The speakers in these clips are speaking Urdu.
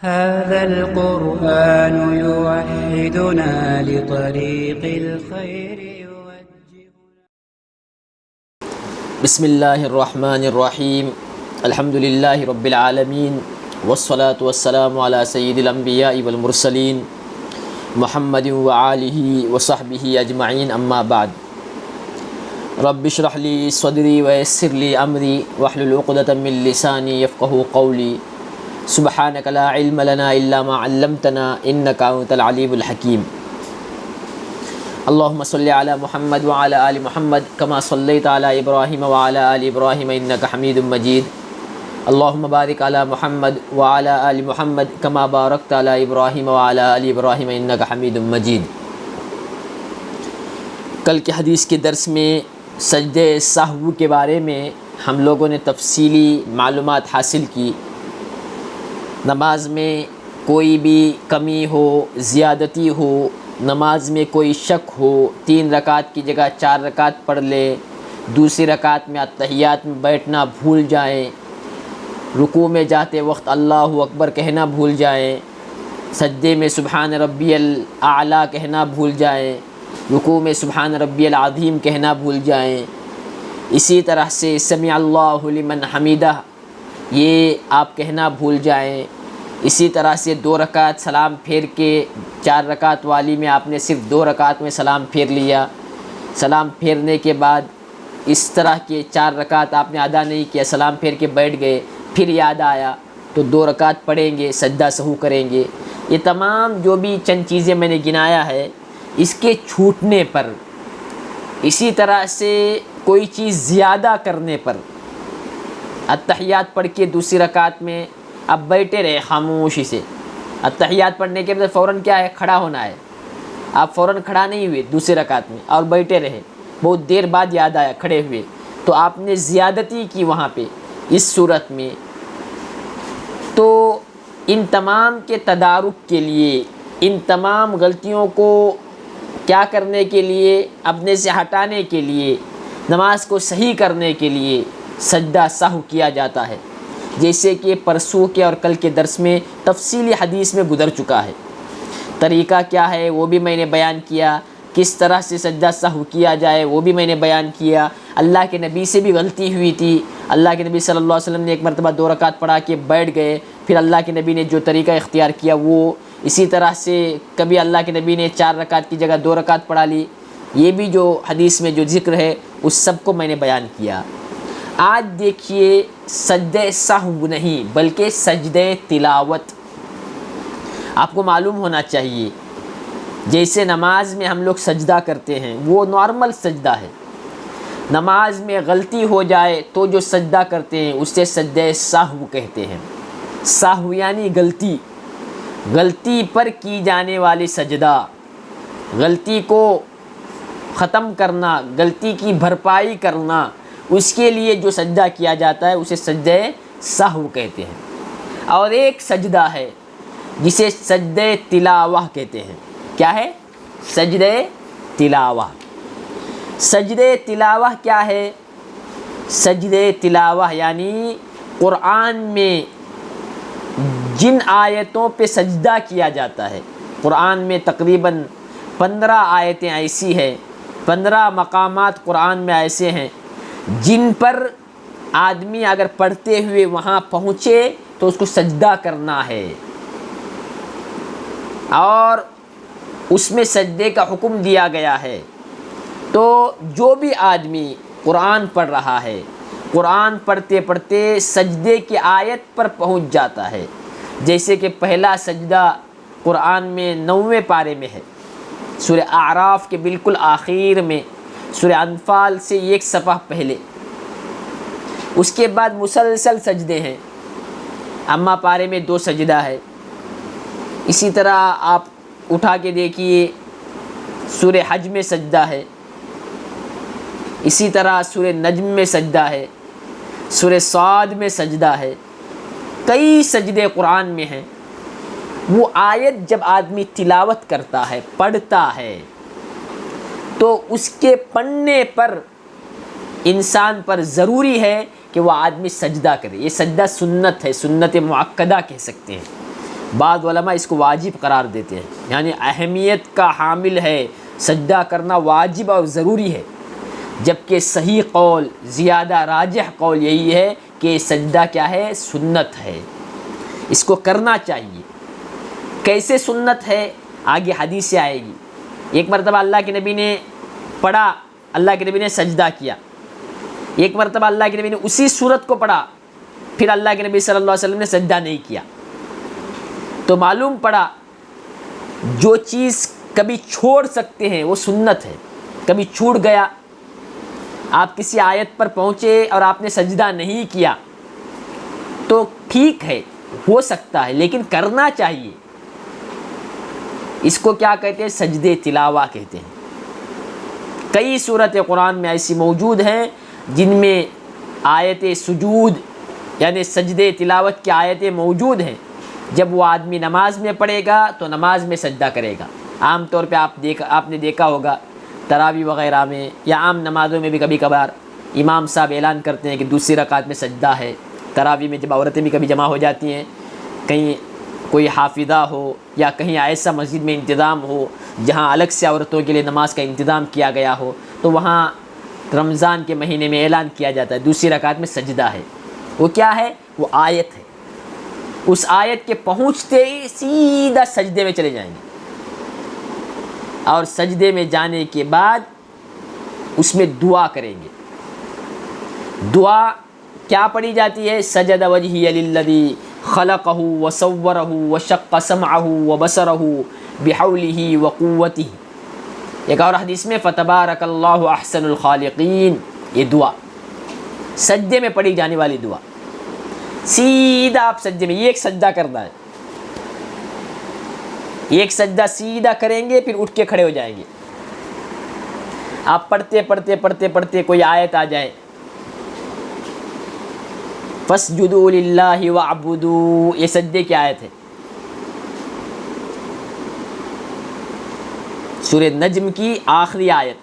هذا القرآن يوحدنا لطريق الخير بسم اللہ الرحمن الرحیم الحمد للہ رب العالمین والصلاة والسلام علی سید الانبیاء والمرسلین محمد وآلہ وصحبہ اجمعین اما بعد رب اشرح لی صدری ویسر لی امری واحلل عقدۃ من لسانی یفقہوا قولی سبحانک لا علم لنا الا ما علمتنا انک انت العلیم الحکیم اللہم صلی علی محمد وعلی آل محمد کما صلیت علی ابراہیم وعلی آل ابراہیم انک حمید مجید اللہم بارک علی محمد وعلی آل محمد کما بارکت علی ابراہیم وعلی آل ابراہیم انک حمید مجید۔ کل کے حدیث کے درس میں سجدہ سہو کے بارے میں ہم لوگوں نے تفصیلی معلومات حاصل کی۔ نماز میں کوئی بھی کمی ہو، زیادتی ہو، نماز میں کوئی شک ہو، 3 رکعت کی جگہ 4 رکعت پڑھ لے، دوسری رکعت میں اتحیات میں بیٹھنا بھول جائیں، رکوع میں جاتے وقت اللہ اکبر کہنا بھول جائیں، سجدے میں سبحان ربی الاعلیٰ کہنا بھول جائیں، رکوع میں سبحان ربی العظیم کہنا بھول جائیں، اسی طرح سے سمع اللہ لمن حمیدہ یہ آپ کہنا بھول جائیں، اسی طرح سے 2 رکعت سلام پھیر کے 4 رکعت والی میں آپ نے صرف 2 رکعت میں سلام پھیر لیا، سلام پھیرنے کے بعد اس طرح کے 4 رکعت آپ نے ادا نہیں کیا، سلام پھیر کے بیٹھ گئے، پھر یاد آیا تو 2 رکعت پڑھیں گے، سجدہ سہو کریں گے۔ یہ تمام جو بھی چند چیزیں میں نے گنایا ہے اس کے چھوٹنے پر، اسی طرح سے کوئی چیز زیادہ کرنے پر، اتحیات پڑھ کے دوسری رکعت میں اب بیٹھے رہے خاموشی سے، اتحیات پڑھنے کے بعد فوراً کیا ہے، کھڑا ہونا ہے، آپ فوراً کھڑا نہیں ہوئے دوسری رکعت میں اور بیٹھے رہے، بہت دیر بعد یاد آیا کھڑے ہوئے، تو آپ نے زیادتی کی وہاں پہ اس صورت میں۔ تو ان تمام کے تدارک کے لیے، ان تمام غلطیوں کو کیا کرنے کے لیے، اپنے سے ہٹانے کے لیے، نماز کو صحیح کرنے کے لیے سجدہ سہو کیا جاتا ہے، جیسے کہ پرسوں کے اور کل کے درس میں تفصیلی حدیث میں گزر چکا ہے۔ طریقہ کیا ہے وہ بھی میں نے بیان کیا، کس طرح سے سجدہ سہو کیا جائے وہ بھی میں نے بیان کیا۔ اللہ کے نبی سے بھی غلطی ہوئی تھی، اللہ کے نبی صلی اللہ علیہ وسلم نے ایک مرتبہ 2 رکعت پڑھا کے بیٹھ گئے، پھر اللہ کے نبی نے جو طریقہ اختیار کیا وہ، اسی طرح سے کبھی اللہ کے نبی نے 4 رکعت کی جگہ 2 رکعت پڑھا لی، یہ بھی جو حدیث میں جو ذکر ہے اس سب کو میں نے بیان کیا۔ آج دیکھیے سجدہ سہو نہیں بلکہ سجدہ تلاوت۔ آپ کو معلوم ہونا چاہیے جیسے نماز میں ہم لوگ سجدہ کرتے ہیں وہ نارمل سجدہ ہے، نماز میں غلطی ہو جائے تو جو سجدہ کرتے ہیں اسے سجدہ سہو کہتے ہیں۔ سہو یعنی غلطی، غلطی پر کی جانے والی سجدہ، غلطی کو ختم کرنا، غلطی کی بھرپائی کرنا، اس کے لیے جو سجدہ کیا جاتا ہے اسے سجدہ سہو کہتے ہیں۔ اور ایک سجدہ ہے جسے سجدہ تلاوہ کہتے ہیں۔ کیا ہے؟ سجدہ تلاوہ۔ سجدہ تلاوہ کیا ہے؟ سجدہ تلاوہ یعنی قرآن میں جن آیتوں پہ سجدہ کیا جاتا ہے، قرآن میں تقریباً 15 آیتیں ایسی ہیں، 15 مقامات قرآن میں ایسے ہیں جن پر آدمی اگر پڑھتے ہوئے وہاں پہنچے تو اس کو سجدہ کرنا ہے، اور اس میں سجدے کا حکم دیا گیا ہے۔ تو جو بھی آدمی قرآن پڑھ رہا ہے، قرآن پڑھتے پڑھتے سجدے کی آیت پر پہنچ جاتا ہے، جیسے کہ پہلا سجدہ قرآن میں 9ویں پارے میں ہے، سورہ اعراف کے بالکل آخر میں، سورہ انفال سے 1 صفحہ پہلے، اس کے بعد مسلسل سجدے ہیں، اما پارے میں 2 سجدہ ہے، اسی طرح آپ اٹھا کے دیکھیے سورہ حج میں سجدہ ہے، اسی طرح سورہ نجم میں سجدہ ہے، سورہ صاد میں سجدہ ہے، کئی سجدے قرآن میں ہیں۔ وہ آیت جب آدمی تلاوت کرتا ہے، پڑھتا ہے، تو اس کے پڑھنے پر انسان پر ضروری ہے کہ وہ آدمی سجدہ کرے۔ یہ سجدہ سنت ہے، سنت مؤکدہ کہہ سکتے ہیں، بعض علماء اس کو واجب قرار دیتے ہیں، یعنی اہمیت کا حامل ہے، سجدہ کرنا واجب اور ضروری ہے، جبکہ صحیح قول، زیادہ راجح قول یہی ہے کہ سجدہ کیا ہے؟ سنت ہے، اس کو کرنا چاہیے۔ کیسے سنت ہے؟ آگے حدیث سے آئے گی۔ ایک مرتبہ اللہ کے نبی نے پڑھا، اللہ کے نبی نے سجدہ کیا، ایک مرتبہ اللہ کے نبی نے اسی صورت کو پڑھا، پھر اللہ کے نبی صلی اللہ علیہ وسلم نے سجدہ نہیں کیا، تو معلوم پڑا جو چیز کبھی چھوڑ سکتے ہیں وہ سنت ہے۔ کبھی چھوٹ گیا، آپ کسی آیت پر پہنچے اور آپ نے سجدہ نہیں کیا تو ٹھیک ہے، ہو سکتا ہے، لیکن کرنا چاہیے۔ اس کو کیا کہتے ہیں؟ سجدے تلاوہ کہتے ہیں۔ کئی صورت قرآن میں ایسی موجود ہیں جن میں آیت سجود یعنی سجدے تلاوت کی آیتیں موجود ہیں۔ جب وہ آدمی نماز میں پڑھے گا تو نماز میں سجدہ کرے گا۔ عام طور پہ آپ نے دیکھا ہوگا تراویح وغیرہ میں یا عام نمازوں میں بھی کبھی کبھار امام صاحب اعلان کرتے ہیں کہ دوسری رکعت میں سجدہ ہے۔ تراویح میں جب عورتیں بھی کبھی جمع ہو جاتی ہیں، کہیں کوئی حافظہ ہو یا کہیں ایسا مسجد میں انتظام ہو جہاں الگ سے عورتوں کے لیے نماز کا انتظام کیا گیا ہو، تو وہاں رمضان کے مہینے میں اعلان کیا جاتا ہے دوسری رکعت میں سجدہ ہے۔ وہ کیا ہے؟ وہ آیت ہے۔ اس آیت کے پہنچتے ہی سیدھا سجدے میں چلے جائیں گے، اور سجدے میں جانے کے بعد اس میں دعا کریں گے۔ دعا کیا پڑھی جاتی ہے؟ سجد وجہی للذی خلقہ وصورہ وشق سمعہ وبصرہ بحولہ وقوتہ۔ ایک اور حدیث میں فتبارک اللہ احسن الخالقین۔ یہ دعا سجدے میں پڑھی جانے والی دعا، سیدھا آپ سجدے میں، یہ ایک سجدہ کرنا ہے، ایک سجدہ سیدھا کریں گے، پھر اٹھ کے کھڑے ہو جائیں گے۔ آپ پڑھتے کوئی آیت آ جائے، فَاسْجُدُوا لِلَّهِ وَاعْبُدُوا، یہ سجدے کی آیت ہے۔ سورہ نجم کی آخری آیت،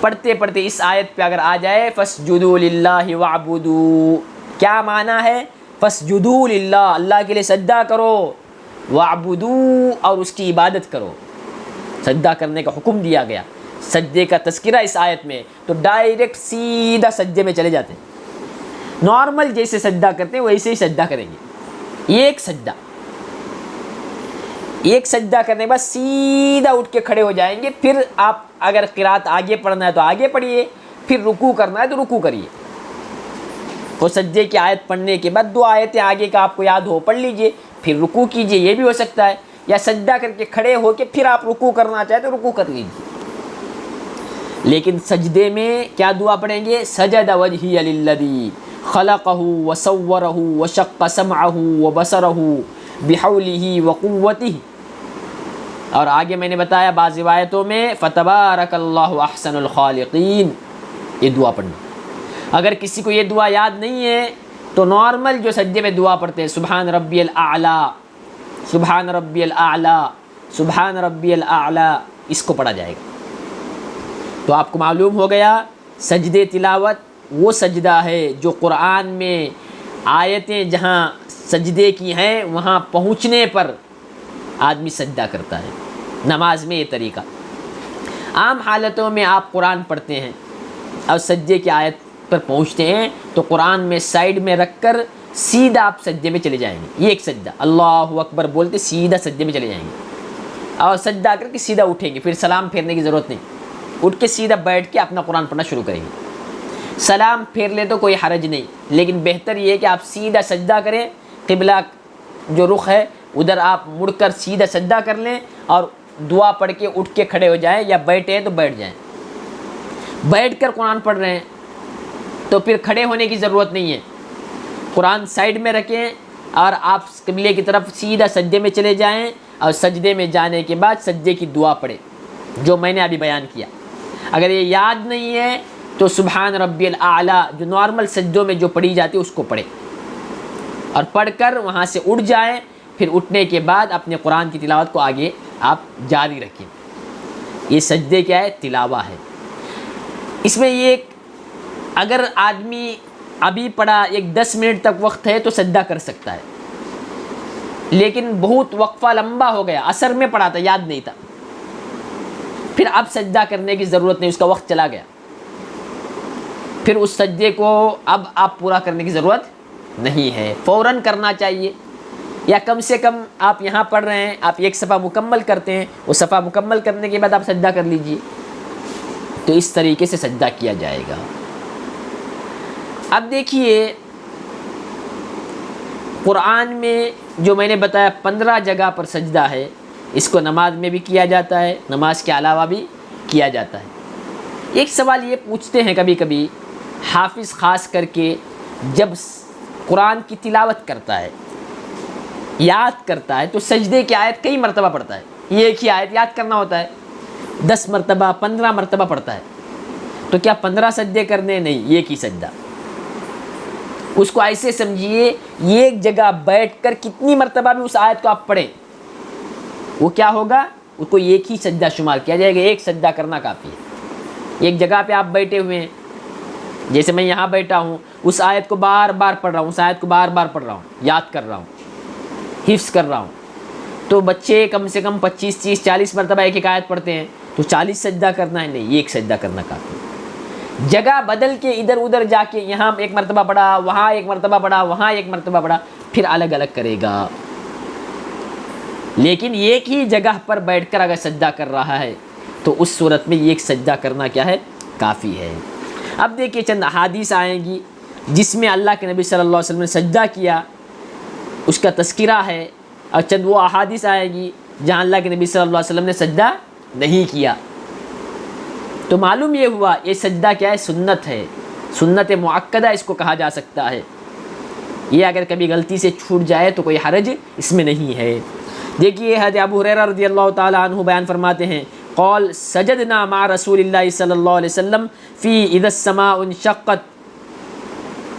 پڑھتے اس آیت پہ اگر آ جائے فَاسْجُدُوا لِلَّهِ وَاعْبُدُوا، کیا معنی ہے؟ فَاسْجُدُوا لِلَّهِ، اللہ کے لیے سجدہ کرو، وَاعْبُدُوا، اور اس کی عبادت کرو۔ سجدہ کرنے کا حکم دیا گیا، سجدے کا تذکرہ اس آیت میں، تو ڈائریکٹ سیدھا سجدے میں چلے جاتے ہیں۔ نارمل جیسے سجدہ کرتے ہیں ویسے ہی سجدہ کریں گے۔ ایک سجدہ کرنے کے بعد سیدھا اٹھ کے کھڑے ہو جائیں گے۔ پھر آپ اگر قرات آگے پڑھنا ہے تو آگے پڑھیے، پھر رکوع کرنا ہے تو رکوع کریے۔ وہ سجدے کی آیت پڑھنے کے بعد دو آیتیں آگے کا آپ کو یاد ہو پڑھ لیجئے، پھر رکوع کیجئے، یہ بھی ہو سکتا ہے، یا سجدہ کر کے کھڑے ہو کے پھر آپ رکوع کرنا چاہتے تو رکوع کر لیجئے۔ لیکن سجدے میں کیا دعا پڑھیں گے؟ سجد وجہی للذی خلقہ وصورہ وشق سمعہ وبصرہ بحولہ وقوتہ۔ اور آگے میں نے بتایا بعض روایتوں میں فتبارک اللہ احسن الخالقین، یہ دعا پڑھنا۔ اگر کسی کو یہ دعا یاد نہیں ہے تو نارمل جو سجدے میں دعا پڑھتے ہیں، سبحان ربی الاعلیٰ، سبحان ربی الاعلیٰ، سبحان ربی الاعلیٰ، اس کو پڑھا جائے گا۔ تو آپ کو معلوم ہو گیا سجدے تلاوت وہ سجدہ ہے جو قرآن میں آیتیں جہاں سجدے کی ہیں وہاں پہنچنے پر آدمی سجدہ کرتا ہے۔ نماز میں یہ طریقہ، عام حالتوں میں آپ قرآن پڑھتے ہیں اور سجدے کی آیت پر پہنچتے ہیں تو قرآن میں سائیڈ میں رکھ کر سیدھا آپ سجدے میں چلے جائیں گے۔ یہ ایک سجدہ، اللہ اکبر بولتے سیدھا سجدے میں چلے جائیں گے، اور سجدہ کر کے سیدھا اٹھیں گے، پھر سلام پھیرنے کی ضرورت نہیں، اٹھ کے سیدھا بیٹھ کے اپنا قرآن پڑھنا شروع کریں گے۔ سلام پھیر لے تو کوئی حرج نہیں، لیکن بہتر یہ ہے کہ آپ سیدھا سجدہ کریں، قبلہ جو رخ ہے ادھر آپ مڑ کر سیدھا سجدہ کر لیں اور دعا پڑھ کے اٹھ کے کھڑے ہو جائیں، یا بیٹھے ہیں تو بیٹھ جائیں۔ بیٹھ کر قرآن پڑھ رہے ہیں تو پھر کھڑے ہونے کی ضرورت نہیں ہے، قرآن سائیڈ میں رکھیں اور آپ قبلے کی طرف سیدھا سجدے میں چلے جائیں، اور سجدے میں جانے کے بعد سجدے کی دعا پڑھیں جو میں نے ابھی بیان کیا۔ اگر یہ یاد نہیں ہے تو سبحان ربی الاعلیٰ جو نارمل سجدوں میں جو پڑھی جاتی ہے اس کو پڑھیں، اور پڑھ کر وہاں سے اٹھ جائیں، پھر اٹھنے کے بعد اپنے قرآن کی تلاوت کو آگے آپ جاری رکھیں۔ یہ سجدے کیا ہے؟ تلاوہ ہے۔ اس میں یہ اگر آدمی ابھی پڑھا، ایک 10 منٹ تک وقت ہے تو سجدہ کر سکتا ہے، لیکن بہت وقفہ لمبا ہو گیا، اثر میں پڑھا تھا، یاد نہیں تھا، پھر اب سجدہ کرنے کی ضرورت نہیں، اس کا وقت چلا گیا، پھر اس سجدے کو اب آپ پورا کرنے کی ضرورت نہیں ہے، فوراً کرنا چاہیے، یا کم سے کم آپ یہاں پڑھ رہے ہیں، آپ ایک صفحہ مکمل کرتے ہیں، وہ صفحہ مکمل کرنے کے بعد آپ سجدہ کر لیجئے، تو اس طریقے سے سجدہ کیا جائے گا۔ اب دیکھیے قرآن میں جو میں نے بتایا 15 جگہ پر سجدہ ہے، اس کو نماز میں بھی کیا جاتا ہے، نماز کے علاوہ بھی کیا جاتا ہے۔ ایک سوال یہ پوچھتے ہیں کبھی کبھی حافظ، خاص کر کے جب قرآن کی تلاوت کرتا ہے، یاد کرتا ہے، تو سجدے کی آیت کئی مرتبہ پڑھتا ہے، یہ ایک ہی آیت یاد کرنا ہوتا ہے، 10 مرتبہ 15 مرتبہ پڑھتا ہے، تو کیا 15 سجدے کرنے؟ نہیں، ایک ہی سجدہ۔ اس کو ایسے سمجھیے، ایک جگہ بیٹھ کر کتنی مرتبہ بھی اس آیت کو آپ پڑھیں، وہ کیا ہوگا؟ اس کو ایک ہی سجدہ شمار کیا جائے گا، ایک سجدہ کرنا کافی ہے۔ ایک جگہ پہ آپ بیٹھے ہوئے ہیں، جیسے میں یہاں بیٹھا ہوں، اس آیت کو بار بار پڑھ رہا ہوں، اس آیت کو بار بار پڑھ رہا ہوں، یاد کر رہا ہوں، حفظ کر رہا ہوں، تو بچے کم سے کم 25 30 40 مرتبہ ایک ایک آیت پڑھتے ہیں، تو 40 سجدہ کرنا ہے؟ نہیں، ایک سجدہ کرنا کافی ہے۔ جگہ بدل کے ادھر ادھر جا کے یہاں ایک مرتبہ پڑھا، وہاں ایک مرتبہ پڑھا، وہاں ایک مرتبہ پڑھا، پھر الگ الگ کرے گا، لیکن ایک ہی جگہ پر بیٹھ کر اگر سجدہ کر رہا ہے تو اس صورت میں ایک سجدہ کرنا کیا ہے؟ کافی ہے۔ اب دیکھیے چند احادیث آئیں گی جس میں اللہ کے نبی صلی اللہ علیہ وسلم نے سجدہ کیا، اس کا تذکرہ ہے، اور چند وہ احادیث آئے گی جہاں اللہ کے نبی صلی اللہ علیہ وسلم نے سجدہ نہیں کیا۔ تو معلوم یہ ہوا یہ سجدہ کیا ہے؟ سنت ہے، سنت مؤکدہ اس کو کہا جا سکتا ہے۔ یہ اگر کبھی غلطی سے چھوٹ جائے تو کوئی حرج اس میں نہیں ہے۔ دیکھیے حضرت ابو ہریرہ رضی اللہ تعالی عنہ بیان فرماتے ہیں، قال سجدنا مع رسول اللہ صلی اللہ علیہ وسلم فی اذا السماء انشقت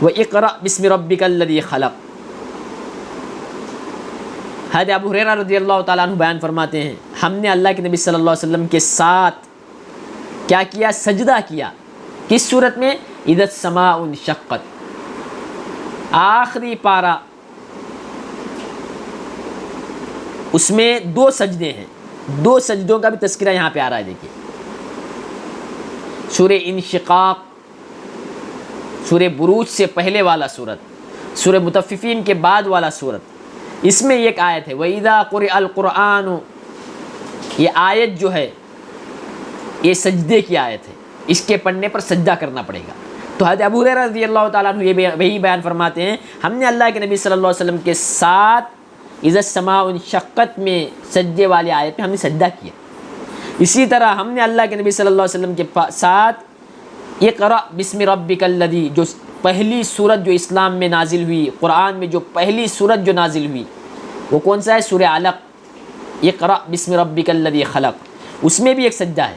واقرأ باسم ربک الذی خلق۔ حضرت ابو ہریرہ رضی اللہ تعالی عنہ بیان فرماتے ہیں، ہم نے اللہ کے نبی صلی اللہ علیہ وسلم کے ساتھ کیا کیا؟ سجدہ کیا۔ کس صورت میں؟ اذا السماء انشقت، آخری پارہ، اس میں 2 سجدے ہیں، 2 سجدوں کا بھی تذکرہ یہاں پہ آ رہا ہے۔ دیکھیے سورہ انشقاق، سورہ بروج سے پہلے والا سورت، سورہ مطففین کے بعد والا سورت، اس میں ایک آیت ہے وَإِذَا قُرِئَ الْقُرْآنُ، یہ آیت جو ہے یہ سجدے کی آیت ہے، اس کے پڑھنے پر سجدہ کرنا پڑے گا۔ تو حضرت ابو ہریرہ رضی اللہ تعالیٰ عنہ یہ وہی بیان فرماتے ہیں، ہم نے اللہ کے نبی صلی اللہ علیہ وسلم کے ساتھ اذا السماء انشقت میں سجدے والی آیت میں ہم نے سجدہ کیا۔ اسی طرح ہم نے اللہ کے نبی صلی اللہ علیہ وسلم کے ساتھ اقرأ باسم ربک الذی، جو پہلی سورت جو اسلام میں نازل ہوئی، قرآن میں جو پہلی سورت جو نازل ہوئی وہ کون سا ہے؟ سورہ علق، اقرأ باسم ربک الذی خلق، اس میں بھی ایک سجدہ ہے،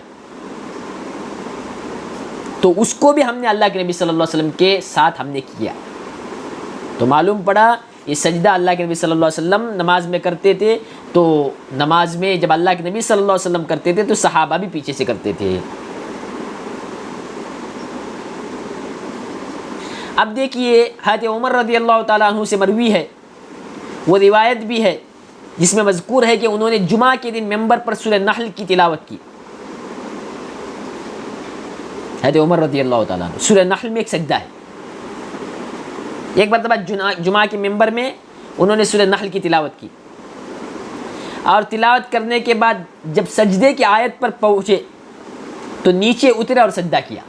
تو اس کو بھی ہم نے اللہ کے نبی صلی اللہ علیہ وسلم کے ساتھ ہم نے کیا۔ تو معلوم پڑا یہ سجدہ اللہ کے نبی صلی اللہ علیہ وسلم نماز میں کرتے تھے، تو نماز میں جب اللہ کے نبی صلی اللہ علیہ وسلم کرتے تھے تو صحابہ بھی پیچھے سے کرتے تھے۔ اب دیکھیے حضرت عمر رضی اللہ تعالیٰ عنہ سے مروی ہے، وہ روایت بھی ہے جس میں مذکور ہے کہ انہوں نے جمعہ کے دن ممبر پر سورہ نحل کی تلاوت کی۔ حضرت عمر رضی اللہ تعالیٰ عنہ، سورہ نحل میں ایک سجدہ ہے، ایک مرتبہ جمعہ کے ممبر میں انہوں نے سورہ نحل کی تلاوت کی، اور تلاوت کرنے کے بعد جب سجدے کی آیت پر پہنچے تو نیچے اترے اور سجدہ کیا۔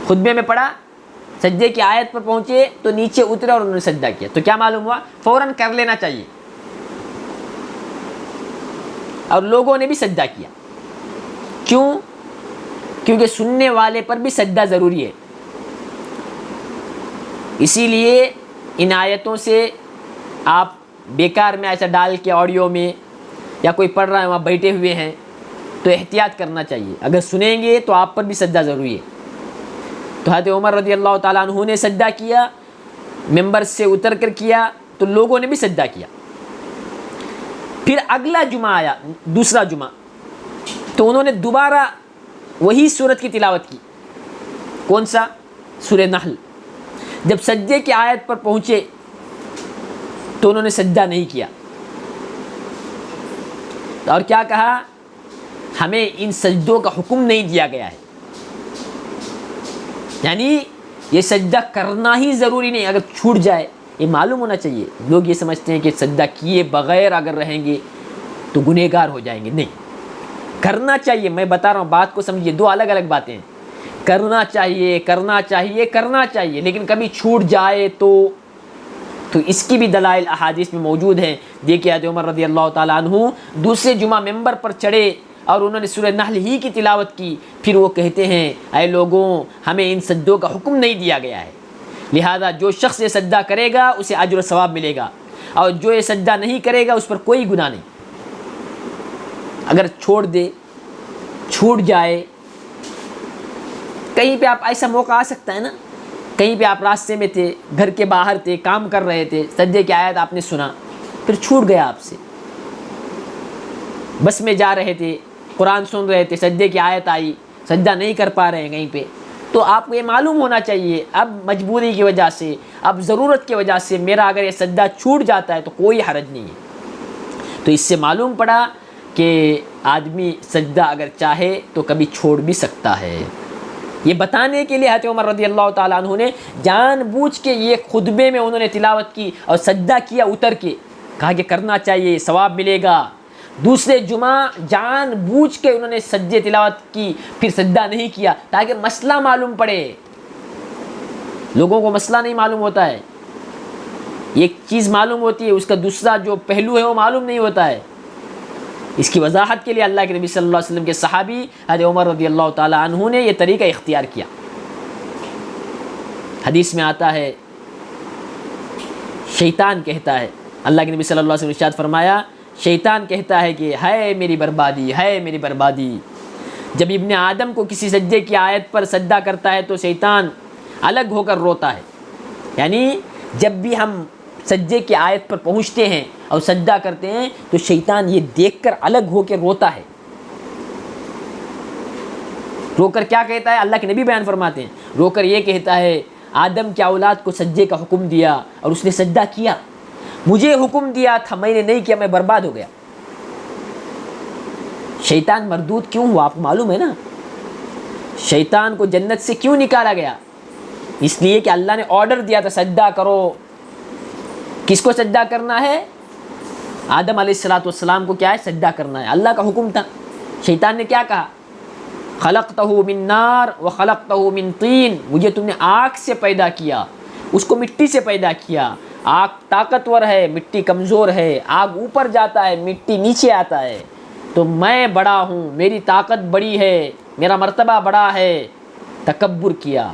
خطبے میں پڑھا، سجدے کی آیت پر پہنچے تو نیچے اترے اور انہوں نے سجدہ کیا۔ تو کیا معلوم ہوا؟ فوراً کر لینا چاہیے، اور لوگوں نے بھی سجدہ کیا۔ کیوں؟ کیونکہ سننے والے پر بھی سجدہ ضروری ہے، اسی لیے ان آیتوں سے آپ بیکار میں ایسا ڈال کے آڈیو میں یا کوئی پڑھ رہا ہے وہاں بیٹھے ہوئے ہیں تو احتیاط کرنا چاہیے، اگر سنیں گے تو آپ پر بھی سجدہ ضروری ہے۔ تو حضرت عمر رضی اللہ تعالیٰ عنہ نے سجدہ کیا، ممبر سے اتر کر کیا تو لوگوں نے بھی سجدہ کیا۔ پھر اگلا جمعہ آیا، دوسرا جمعہ، تو انہوں نے دوبارہ وہی سورت کی تلاوت کی۔ کون سا؟ سورہ نحل۔ جب سجدے کی آیت پر پہنچے تو انہوں نے سجدہ نہیں کیا، اور کیا کہا؟ ہمیں ان سجدوں کا حکم نہیں دیا گیا ہے، یعنی یہ سجدہ کرنا ہی ضروری نہیں، اگر چھوٹ جائے یہ معلوم ہونا چاہیے۔ لوگ یہ سمجھتے ہیں کہ سجدہ کیے بغیر اگر رہیں گے تو گنہگار ہو جائیں گے، نہیں، کرنا چاہیے۔ میں بتا رہا ہوں، بات کو سمجھیے، دو الگ الگ باتیں ہیں۔ کرنا چاہیے، کرنا چاہیے، کرنا چاہیے، لیکن کبھی چھوٹ جائے تو اس کی بھی دلائل احادیث میں موجود ہیں۔ دیکھیے حضرت عمر رضی اللہ تعالیٰ عنہ دوسرے جمعہ ممبر پر چڑھے اور انہوں نے سورہ نحل ہی کی تلاوت کی، پھر وہ کہتے ہیں اے لوگوں، ہمیں ان سجدوں کا حکم نہیں دیا گیا ہے، لہذا جو شخص یہ سجدہ کرے گا اسے اجر و ثواب ملے گا، اور جو یہ سجدہ نہیں کرے گا اس پر کوئی گناہ نہیں۔ اگر چھوڑ دے، چھوٹ جائے، کہیں پہ آپ ایسا موقع آ سکتا ہے نا، کہیں پہ آپ راستے میں تھے، گھر کے باہر تھے، کام کر رہے تھے، سجدے کی آیت آپ نے سنا، پھر چھوٹ گیا آپ سے، بس میں جا رہے تھے، قرآن سن رہے تھے، سجدے کی آیت آئی، سجدہ نہیں کر پا رہے ہیں کہیں پہ، تو آپ کو یہ معلوم ہونا چاہیے اب مجبوری کی وجہ سے، اب ضرورت کی وجہ سے میرا اگر یہ سجدہ چھوٹ جاتا ہے تو کوئی حرج نہیں ہے۔ تو اس سے معلوم پڑا کہ آدمی سجدہ اگر چاہے تو کبھی چھوڑ بھی سکتا ہے۔ یہ بتانے کے لیے حضرت عمر رضی اللہ تعالیٰ عنہ نے جان بوجھ کے یہ خطبے میں انہوں نے تلاوت کی اور سجدہ کیا اتر کے، کہا کہ کرنا چاہیے، ثواب ملے گا۔ دوسرے جمعہ جان بوجھ کے انہوں نے سجدے تلاوت کی، پھر سجدہ نہیں کیا، تاکہ مسئلہ معلوم پڑے۔ لوگوں کو مسئلہ نہیں معلوم ہوتا ہے، ایک چیز معلوم ہوتی ہے، اس کا دوسرا جو پہلو ہے وہ معلوم نہیں ہوتا ہے۔ اس کی وضاحت کے لیے اللہ کے نبی صلی اللہ علیہ وسلم کے صحابی حضرت عمر رضی اللہ تعالیٰ عنہ نے یہ طریقہ اختیار کیا۔ حدیث میں آتا ہے، شیطان کہتا ہے، اللہ کے نبی صلی اللہ علیہ وسلم نے ارشاد فرمایا، شیطان کہتا ہے کہ ہے میری بربادی، ہے میری بربادی۔ جب ابن آدم کو کسی سجدے کی آیت پر سجدہ کرتا ہے تو شیطان الگ ہو کر روتا ہے، یعنی جب بھی ہم سجدے کی آیت پر پہنچتے ہیں اور سجدہ کرتے ہیں تو شیطان یہ دیکھ کر الگ ہو کے روتا ہے۔ رو کر کیا کہتا ہے؟ اللہ کے نبی بیان فرماتے ہیں، رو کر یہ کہتا ہے، آدم کی اولاد کو سجدے کا حکم دیا اور اس نے سجدہ کیا، مجھے حکم دیا تھا، میں نے نہیں کیا، میں برباد ہو گیا۔ شیطان مردود کیوں ہوا آپ کو معلوم ہے نا؟ شیطان کو جنت سے کیوں نکالا گیا؟ اس لیے کہ اللہ نے آرڈر دیا تھا سجدہ کرو۔ کس کو سجدہ کرنا ہے؟ آدم علیہ السلام کو کیا ہے؟ سجدہ کرنا ہے، اللہ کا حکم تھا۔ شیطان نے کیا کہا؟ خلقتہ من نار وخلقتہ من طین، مجھے تم نے آگ سے پیدا کیا، اس کو مٹی سے پیدا کیا۔ آگ طاقتور ہے، مٹی کمزور ہے، آگ اوپر جاتا ہے، مٹی نیچے آتا ہے، تو میں بڑا ہوں، میری طاقت بڑی ہے، میرا مرتبہ بڑا ہے۔ تکبر کیا،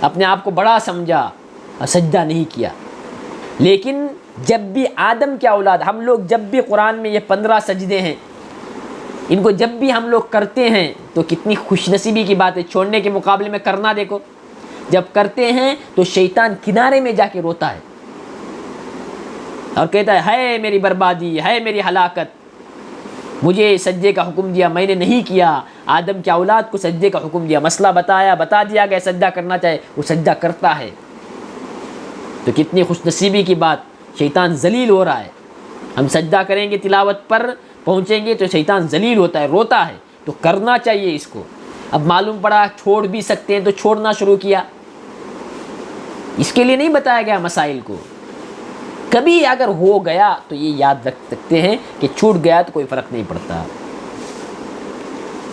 اپنے آپ کو بڑا سمجھا اور سجدہ نہیں کیا۔ لیکن جب بھی آدم کے اولاد، ہم لوگ جب بھی قرآن میں یہ 15 سجدے ہیں، ان کو جب بھی ہم لوگ کرتے ہیں تو کتنی خوش نصیبی کی بات ہے، چھوڑنے کے مقابلے میں کرنا دیکھو۔ جب کرتے ہیں تو شیطان کنارے میں جا کے روتا ہے اور کہتا ہے میری بربادی، ہے میری ہلاکت، مجھے سجدے کا حکم دیا، میں نے نہیں کیا۔ آدم کے اولاد کو سجدے کا حکم دیا، مسئلہ بتا دیا گیا سجدہ کرنا چاہے، وہ سجدہ کرتا ہے، تو کتنی خوش نصیبی کی بات۔ شیطان ذلیل ہو رہا ہے، ہم سجدہ کریں گے، تلاوت پر پہنچیں گے تو شیطان ذلیل ہوتا ہے، روتا ہے، تو کرنا چاہیے اس کو۔ اب معلوم پڑا چھوڑ بھی سکتے ہیں تو چھوڑنا شروع کیا، اس کے لیے نہیں بتایا گیا مسائل کو۔ کبھی اگر ہو گیا تو یہ یاد رکھ سکتے ہیں کہ چھوٹ گیا تو کوئی فرق نہیں پڑتا،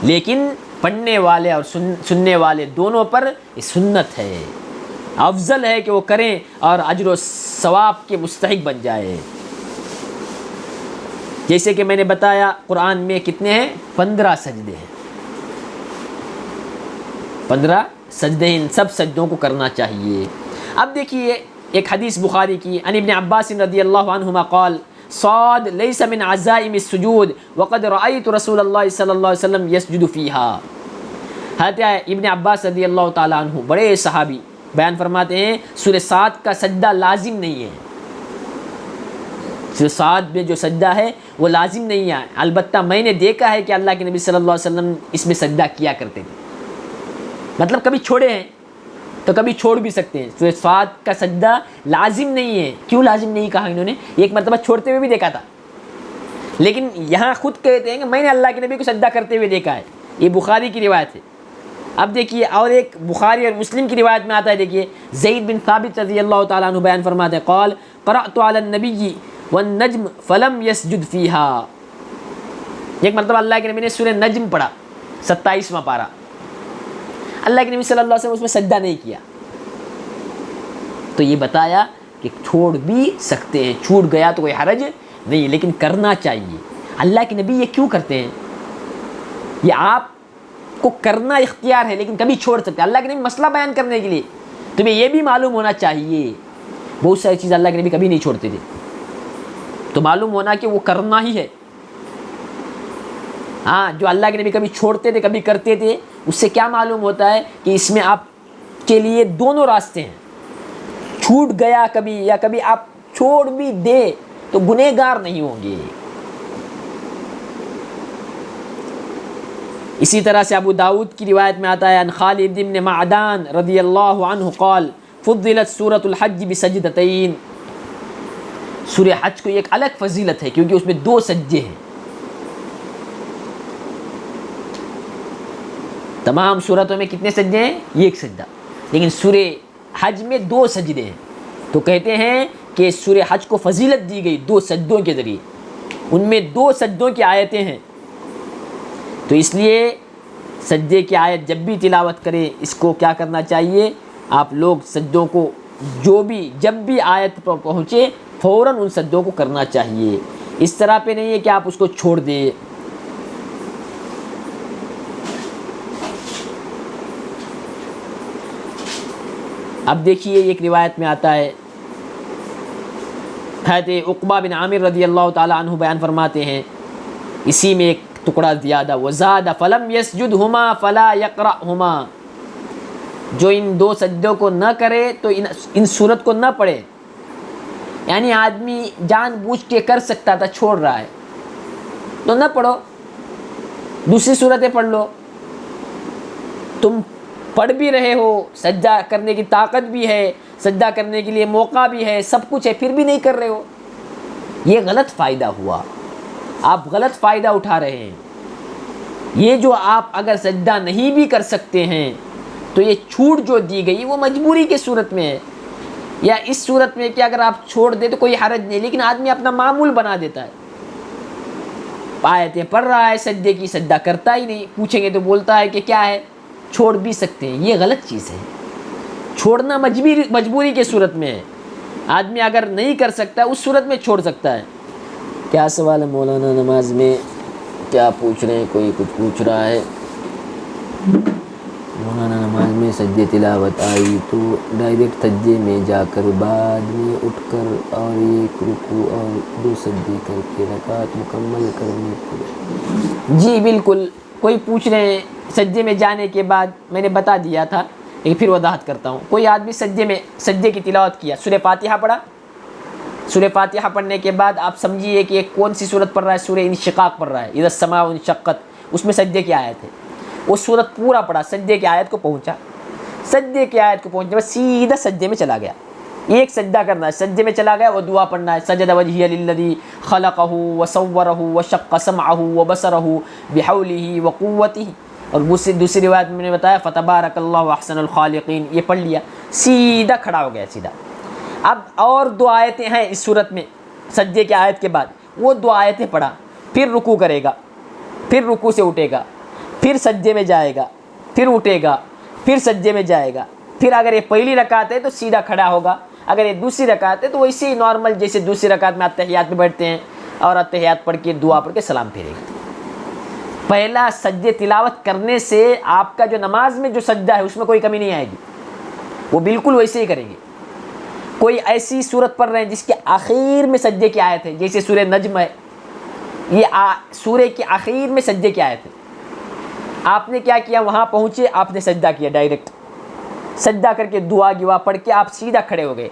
لیکن پڑھنے والے اور سننے والے دونوں پر یہ سنت ہے، افضل ہے کہ وہ کریں اور اجر و ثواب کے مستحق بن جائے۔ جیسے کہ میں نے بتایا قرآن میں کتنے ہیں؟ 15 سجدے ہیں، 15 سجدے، ان سب سجدوں کو کرنا چاہیے۔ اب دیکھیے ایک حدیث بخاری کی، ان ابن عباس رضی اللہ عنہما قال صاد لیس من عزائم السجود وقد رأيت رسول اللہ صلی اللہ علیہ وسلم یسجد فیہا۔ حضرت ابن عباس رضی اللہ تعالیٰ عنہ بڑے صحابی بیان فرماتے ہیں، سورہ صاد کا سجدہ لازم نہیں ہے، سورہ صاد میں جو سجدہ ہے وہ لازم نہیں ہے، البتہ میں نے دیکھا ہے کہ اللہ کے نبی صلی اللہ علیہ وسلم اس میں سجدہ کیا کرتے تھے، مطلب کبھی چھوڑے ہیں تو کبھی چھوڑ بھی سکتے ہیں. سورہ صاد کا سجدہ لازم نہیں ہے. کیوں لازم نہیں کہا انہوں نے؟ ایک مرتبہ چھوڑتے ہوئے بھی دیکھا تھا، لیکن یہاں خود کہتے ہیں کہ میں نے اللہ کے نبی کو سجدہ کرتے ہوئے دیکھا ہے. یہ بخاری کی روایت ہے. اب دیکھیے اور ایک بخاری اور مسلم کی روایت میں آتا ہے. دیکھیے زید بن ثابت رضی اللہ تعالیٰ عنہ بیان فرماتے ہیں قال قرأت علی النبی والنجم فلم یسجد فیہا. ایک مرتبہ اللہ کے نبی نے سورہ نجم پڑھا، 27واں پارہ. اللہ کے نبی صلی اللہ علیہ وسلم اس میں سجدہ نہیں کیا. تو یہ بتایا کہ چھوڑ بھی سکتے ہیں، چھوٹ گیا تو کوئی حرج نہیں، لیکن کرنا چاہیے. اللہ کے نبی یہ کیوں کرتے ہیں؟ یہ آپ کو کرنا اختیار ہے، لیکن کبھی چھوڑ سکتے ہیں. اللہ کے نبی مسئلہ بیان کرنے کے لیے تمہیں یہ بھی معلوم ہونا چاہیے. بہت ساری چیز اللہ کے نبی کبھی نہیں چھوڑتے تھے، تو معلوم ہونا کہ وہ کرنا ہی ہے. ہاں، جو اللہ کے نبی کبھی چھوڑتے تھے کبھی کرتے تھے، اس سے کیا معلوم ہوتا ہے کہ اس میں آپ کے لیے دونوں راستے ہیں. چھوٹ گیا کبھی یا کبھی آپ چھوڑ بھی دے تو گنہگار نہیں ہوں گے. اسی طرح سے ابو داؤد کی روایت میں آتا ہے ان خالد بن معدان رضی اللہ عنہ قال فضلت سورۃ الحج بسجدتین. سورہ حج کو ایک الگ فضیلت ہے کیونکہ اس میں 2 سجدے ہیں. تمام سورتوں میں کتنے سجدے ہیں؟ 1 سجدہ، لیکن سورہ حج میں 2 سجدے ہیں. تو کہتے ہیں کہ سورہ حج کو فضیلت دی گئی 2 سجدوں کے ذریعے. ان میں 2 سجدوں کی آیتیں ہیں، تو اس لیے سجدے کی آیت جب بھی تلاوت کرے اس کو کیا کرنا چاہیے؟ آپ لوگ سجدوں کو جب بھی آیت پر پہنچے فوراً ان سجدوں کو کرنا چاہیے. اس طرح پہ نہیں ہے کہ آپ اس کو چھوڑ دیں. اب دیکھیے ایک روایت میں آتا ہے، حضرت عقبہ بن عامر رضی اللہ تعالیٰ عنہ بیان فرماتے ہیں، اسی میں ایک ٹکڑا زیادہ وزاد فلم یسجدہما فلا یقرأہما. جو ان 2 سجدوں کو نہ کرے تو ان سورت کو نہ پڑھے. یعنی آدمی جان بوجھ کے کر سکتا تھا، چھوڑ رہا ہے تو نہ پڑھو، دوسری صورتیں پڑھ لو. تم پڑھ بھی رہے ہو، سجدہ کرنے کی طاقت بھی ہے، سجدہ کرنے کے لیے موقع بھی ہے، سب کچھ ہے، پھر بھی نہیں کر رہے ہو. یہ غلط فائدہ ہوا، آپ غلط فائدہ اٹھا رہے ہیں. یہ جو آپ اگر سجدہ نہیں بھی کر سکتے ہیں تو یہ چھوٹ جو دی گئی وہ مجبوری کے صورت میں ہے، یا اس صورت میں کہ اگر آپ چھوڑ دیں تو کوئی حرج نہیں. لیکن آدمی اپنا معمول بنا دیتا ہے، آیتیں پڑھ رہا ہے سجدے کی، سجدہ کرتا ہی نہیں. پوچھیں گے تو بولتا ہے کہ کیا ہے، چھوڑ بھی سکتے ہیں. یہ غلط چیز ہے. چھوڑنا مجبوری کے صورت میں ہے. آدمی اگر نہیں کر سکتا اس صورت میں چھوڑ سکتا ہے. کیا سوال ہے مولانا؟ نماز میں کیا پوچھ رہے ہیں؟ کوئی کچھ پوچھ رہا ہے. مولانا نماز میں سجدے تلاوت آئی تو ڈائریکٹ سجدے میں جا کر بعد میں اٹھ کر اور 1 رکوع اور 2 سجدے کر کے رکعت مکمل کرنی پڑے. جی بالکل. کوئی پوچھ رہے ہیں سجدے میں جانے کے بعد، میں نے بتا دیا تھا لیکن پھر وضاحت کرتا ہوں. کوئی آدمی سجدے کی تلاوت کیا، سورہ فاتحہ پڑھا. سورہ فاتحہ پڑھنے کے بعد آپ سمجھیے کہ کون سی صورت پڑھ رہا ہے؟ سورہ انشقاق پڑھ رہا ہے، اذا السماء انشقت. اس میں سجدے کی آیت ہے. وہ صورت پورا پڑھا، سجدے کی آیت کو پہنچا، سجدے کی آیت کو پہنچنے بعد سیدھا سجدے میں چلا گیا. ایک سجدہ کرنا ہے، سجدے میں چلا گیا، وہ دعا پڑھنا ہے سجد وجہی للذی خلقہ وصورہ وشق سمعہ وبصرہ بحولہ وقوتہ. اور دوسری روایت میں نے بتایا فتبارک اللہ احسن الخالقین. یہ پڑھ لیا، سیدھا کھڑا ہو گیا سیدھا. اب اور 2 آیتیں ہیں اس صورت میں سجدے کی آیت کے بعد، وہ 2 آیتیں پڑھا، پھر رکوع کرے گا، پھر رکوع سے اٹھے گا، پھر سجدے میں جائے گا، پھر اٹھے گا، پھر سجدے میں جائے گا. پھر اگر یہ پہلی رکعت ہے تو سیدھا کھڑا ہوگا، اگر یہ دوسری رکعت ہے تو ویسے ہی نارمل جیسے دوسری رکعت میں اتحیات میں بیٹھتے ہیں اور اتحیات پڑھ کے دعا پڑھ کے سلام پھیرے گا. پہلا سجدے تلاوت کرنے سے آپ کا جو نماز میں جو سجدہ ہے اس میں کوئی کمی نہیں آئے گی، وہ بالکل ویسے ہی کریں گے. کوئی ایسی صورت پڑھ رہے ہیں جس کے آخر میں سجدے کی آیت ہے، جیسے سورہ نجم ہے، یہ سورہ کے آخر میں سجدے کی آیت ہے. آپ نے کیا کیا؟ وہاں پہنچے، آپ نے سجدہ کیا، ڈائریکٹ سجدہ کر کے دعا گوا پڑھ کے آپ سیدھا کھڑے ہو گئے.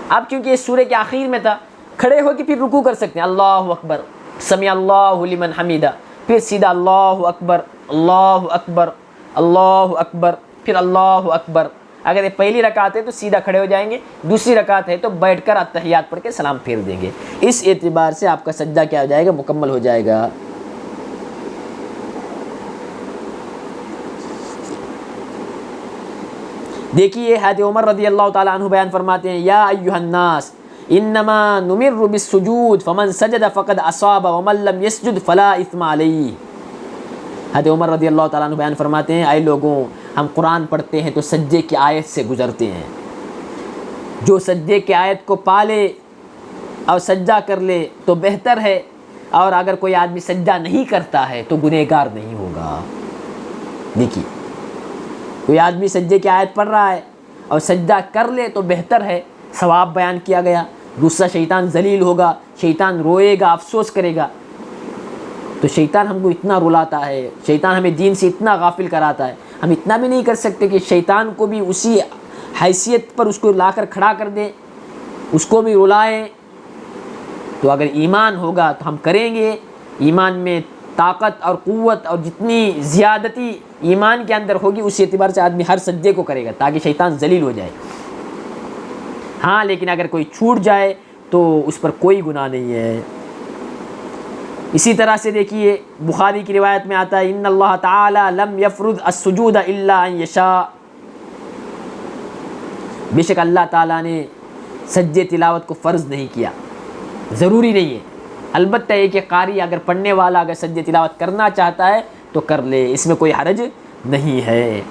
اب کیونکہ یہ سورہ کے آخر میں تھا، کھڑے ہو کے پھر رکوع کر سکتے ہیں، اللہ اکبر سمیع اللہ لمن حمیدہ، پھر سیدھا اللہ اکبر اللہ اکبر اللہ اکبر، پھر اللہ اکبر. اگر یہ پہلی رکعت ہے تو سیدھا کھڑے ہو جائیں گے، دوسری رکعت ہے تو بیٹھ کر اتحیات پڑھ کے سلام پھیر دیں گے۔ اس اعتبار سے آپ کا سجدہ کیا ہو جائے گا؟ مکمل ہو جائے گا۔ دیکھیے حضرت عمر رضی اللہ تعالیٰ عنہ بیان فرماتے ہیں، یا ایھا الناس انما نمر بالسجود فمن سجد فقد اصاب ومن لم يسجد فلا اثم علیہ۔ حضرت عمر رضی اللہ تعالیٰ عنہ بیان فرماتے ہیں، اے لوگوں، ہم قرآن پڑھتے ہیں تو سجدے کی آیت سے گزرتے ہیں، جو سجدے کی آیت کو پالے اور سجدہ کر لے تو بہتر ہے، اور اگر کوئی آدمی سجدہ نہیں کرتا ہے تو گنہگار نہیں ہوگا۔ دیکھیے، کوئی آدمی سجدے کی آیت پڑھ رہا ہے اور سجدہ کر لے تو بہتر ہے، ثواب بیان کیا گیا۔ دوسرا، شیطان ذلیل ہوگا، شیطان روئے گا، افسوس کرے گا۔ تو شیطان ہم کو اتنا رلاتا ہے، شیطان ہمیں دین سے اتنا غافل کراتا ہے، ہم اتنا بھی نہیں کر سکتے کہ شیطان کو بھی اسی حیثیت پر اس کو لا کر کھڑا کر دیں، اس کو بھی رلائیں۔ تو اگر ایمان ہوگا تو ہم کریں گے، ایمان میں طاقت اور قوت اور جتنی زیادتی ایمان کے اندر ہوگی اس اعتبار سے آدمی ہر سجدے کو کرے گا تاکہ شیطان ذلیل ہو جائے۔ ہاں، لیکن اگر کوئی چھوٹ جائے تو اس پر کوئی گناہ نہیں ہے۔ اسی طرح سے دیکھیے، بخاری کی روایت میں آتا ہے، ان اللہ تعالی لم یفرض السجود الا ان یشاء، بے شک اللہ تعالیٰ نے سجدے تلاوت کو فرض نہیں کیا، ضروری نہیں ہے، البتہ یہ کہ قاری اگر پڑھنے والا اگر سجدے تلاوت کرنا چاہتا ہے تو کر لے، اس میں کوئی حرج نہیں ہے۔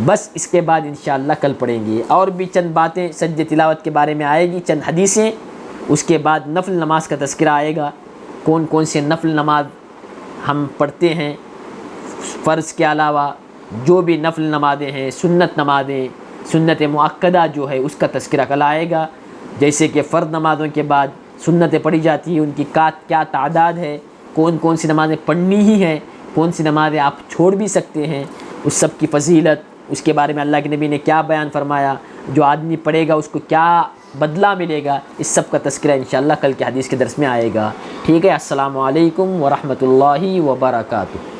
بس اس کے بعد انشاءاللہ کل پڑھیں گے، اور بھی چند باتیں سجدے تلاوت کے بارے میں آئے گی، چند حدیثیں، اس کے بعد نفل نماز کا تذکرہ آئے گا، کون کون سے نفل نماز ہم پڑھتے ہیں فرض کے علاوہ، جو بھی نفل نمازیں ہیں، سنت نمازیں، سنت مؤکدہ جو ہے اس کا تذکرہ کل آئے گا، جیسے کہ فرض نمازوں کے بعد سنتیں پڑھی جاتی ہیں، ان کی کیا تعداد ہے، کون کون سی نمازیں پڑھنی ہی ہیں، کون سی نمازیں آپ چھوڑ بھی سکتے ہیں، اس سب کی فضیلت، اس کے بارے میں اللہ کے نبی نے کیا بیان فرمایا، جو آدمی پڑھے گا اس کو کیا بدلہ ملے گا، اس سب کا تذکرہ انشاءاللہ کل کے حدیث کے درس میں آئے گا۔ ٹھیک ہے، السلام علیکم ورحمۃ اللہ وبرکاتہ۔